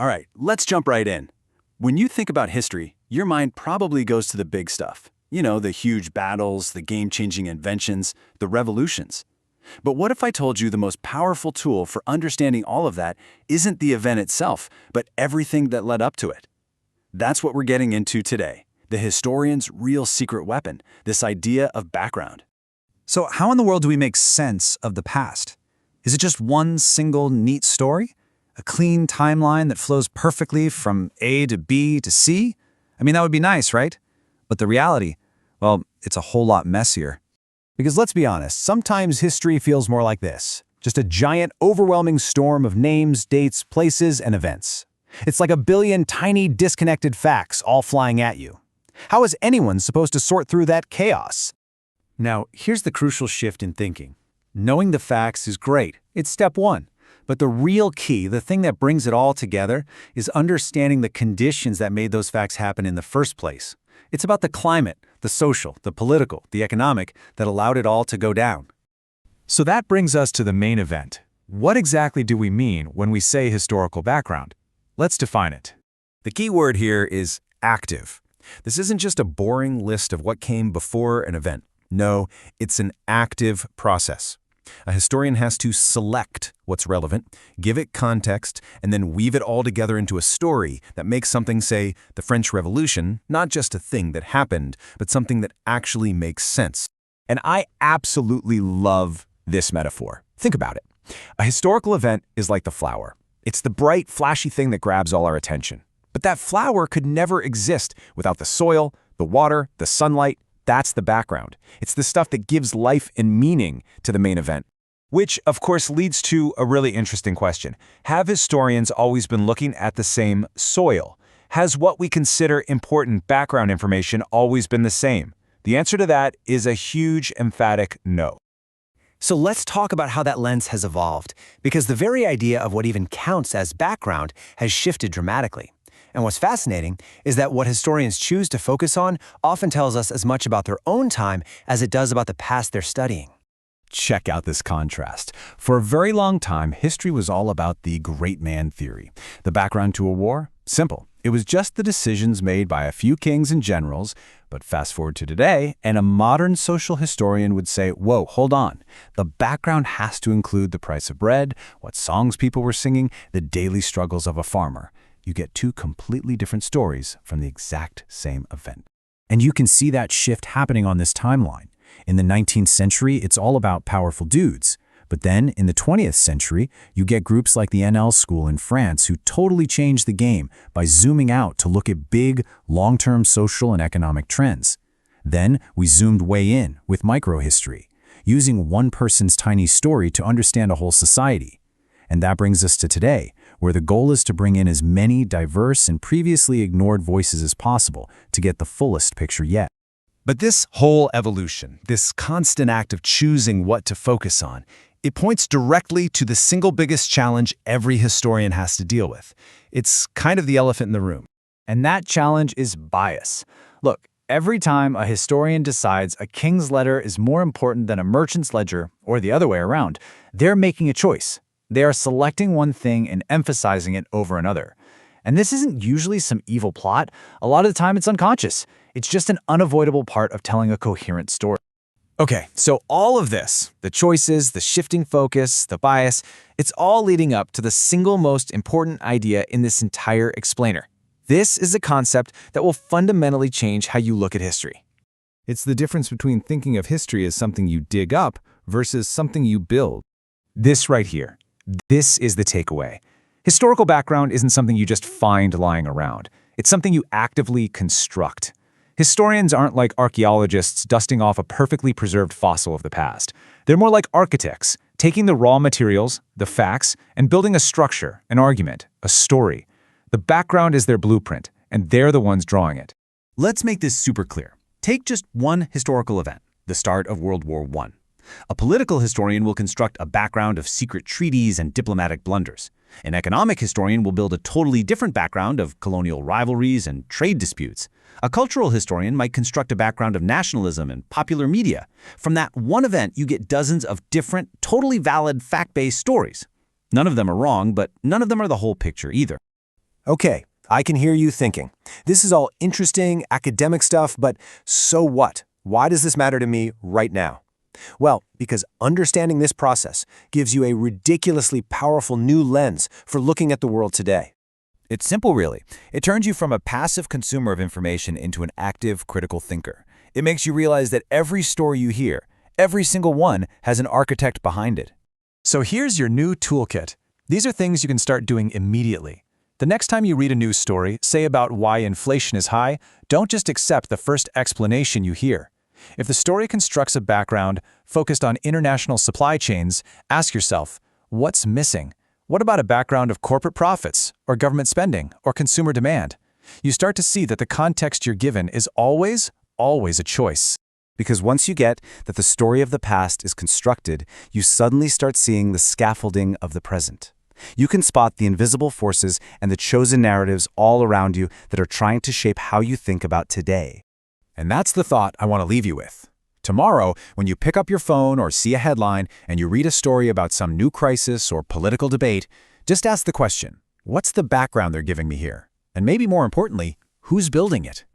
All right, let's jump right in. When you think about history, your mind probably goes to the big stuff. You know, the huge battles, the game-changing inventions, the revolutions. But what if I told you the most powerful tool for understanding all of that isn't the event itself, but everything that led up to it? That's what we're getting into today, the historian's real secret weapon, this idea of background. So how in the world do we make sense of the past? Is it just one single neat story? A clean timeline that flows perfectly from A to B to C? I mean, that would be nice, right? But the reality, well, it's a whole lot messier. Because let's be honest, sometimes history feels more like this. Just a giant, overwhelming storm of names, dates, places, and events. It's like a billion tiny, disconnected facts all flying at you. How is anyone supposed to sort through that chaos? Now, here's the crucial shift in thinking. Knowing the facts is great. It's step one. But the real key, the thing that brings it all together, is understanding the conditions that made those facts happen in the first place. It's about the climate, the social, the political, the economic, that allowed it all to go down. So that brings us to the main event. What exactly do we mean when we say historical background? Let's define it. The key word here is active. This isn't just a boring list of what came before an event. No, it's an active process. A historian has to select what's relevant, give it context, and then weave it all together into a story that makes something, say, the French Revolution, not just a thing that happened, but something that actually makes sense. And I absolutely love this metaphor. Think about it. A historical event is like the flower. It's the bright, flashy thing that grabs all our attention. But that flower could never exist without the soil, the water, the sunlight. That's the background. It's the stuff that gives life and meaning to the main event. Which, of course, leads to a really interesting question. Have historians always been looking at the same soil? Has what we consider important background information always been the same? The answer to that is a huge, emphatic no. So let's talk about how that lens has evolved, because the very idea of what even counts as background has shifted dramatically. And what's fascinating is that what historians choose to focus on often tells us as much about their own time as it does about the past they're studying. Check out this contrast. For a very long time, history was all about the great man theory. The background to a war? Simple. It was just the decisions made by a few kings and generals. But fast forward to today, and a modern social historian would say, whoa, hold on. The background has to include the price of bread, what songs people were singing, the daily struggles of a farmer. You get two completely different stories from the exact same event. And you can see that shift happening on this timeline. In the 19th century, it's all about powerful dudes. But then, in the 20th century, you get groups like the NL School in France who totally changed the game by zooming out to look at big, long-term social and economic trends. Then, we zoomed way in with microhistory, using one person's tiny story to understand a whole society. And that brings us to today, where the goal is to bring in as many diverse and previously ignored voices as possible to get the fullest picture yet. But this whole evolution, this constant act of choosing what to focus on, it points directly to the single biggest challenge every historian has to deal with. It's kind of the elephant in the room. And that challenge is bias. Look, every time a historian decides a king's letter is more important than a merchant's ledger, or the other way around, they're making a choice. They are selecting one thing and emphasizing it over another. And this isn't usually some evil plot. A lot of the time it's unconscious. It's just an unavoidable part of telling a coherent story. Okay, so all of this, the choices, the shifting focus, the bias, it's all leading up to the single most important idea in this entire explainer. This is a concept that will fundamentally change how you look at history. It's the difference between thinking of history as something you dig up versus something you build. This right here. This is the takeaway. Historical background isn't something you just find lying around. It's something you actively construct. Historians aren't like archaeologists dusting off a perfectly preserved fossil of the past. They're more like architects, taking the raw materials, the facts, and building a structure, an argument, a story. The background is their blueprint, and they're the ones drawing it. Let's make this super clear. Take just one historical event, the start of World War I. A political historian will construct a background of secret treaties and diplomatic blunders. An economic historian will build a totally different background of colonial rivalries and trade disputes. A cultural historian might construct a background of nationalism and popular media. From that one event, you get dozens of different, totally valid fact-based stories. None of them are wrong, but none of them are the whole picture either. Okay, I can hear you thinking. This is all interesting, academic stuff, but so what? Why does this matter to me right now? Well, because understanding this process gives you a ridiculously powerful new lens for looking at the world today. It's simple, really. It turns you from a passive consumer of information into an active, critical thinker. It makes you realize that every story you hear, every single one, has an architect behind it. So here's your new toolkit. These are things you can start doing immediately. The next time you read a news story, say about why inflation is high, don't just accept the first explanation you hear. If the story constructs a background focused on international supply chains, ask yourself, what's missing? What about a background of corporate profits, or government spending, or consumer demand? You start to see that the context you're given is always a choice. Because once you get that the story of the past is constructed, you suddenly start seeing the scaffolding of the present. You can spot the invisible forces and the chosen narratives all around you that are trying to shape how you think about today. And that's the thought I want to leave you with. Tomorrow, when you pick up your phone or see a headline and you read a story about some new crisis or political debate, just ask the question, what's the background they're giving me here? And maybe more importantly, who's building it?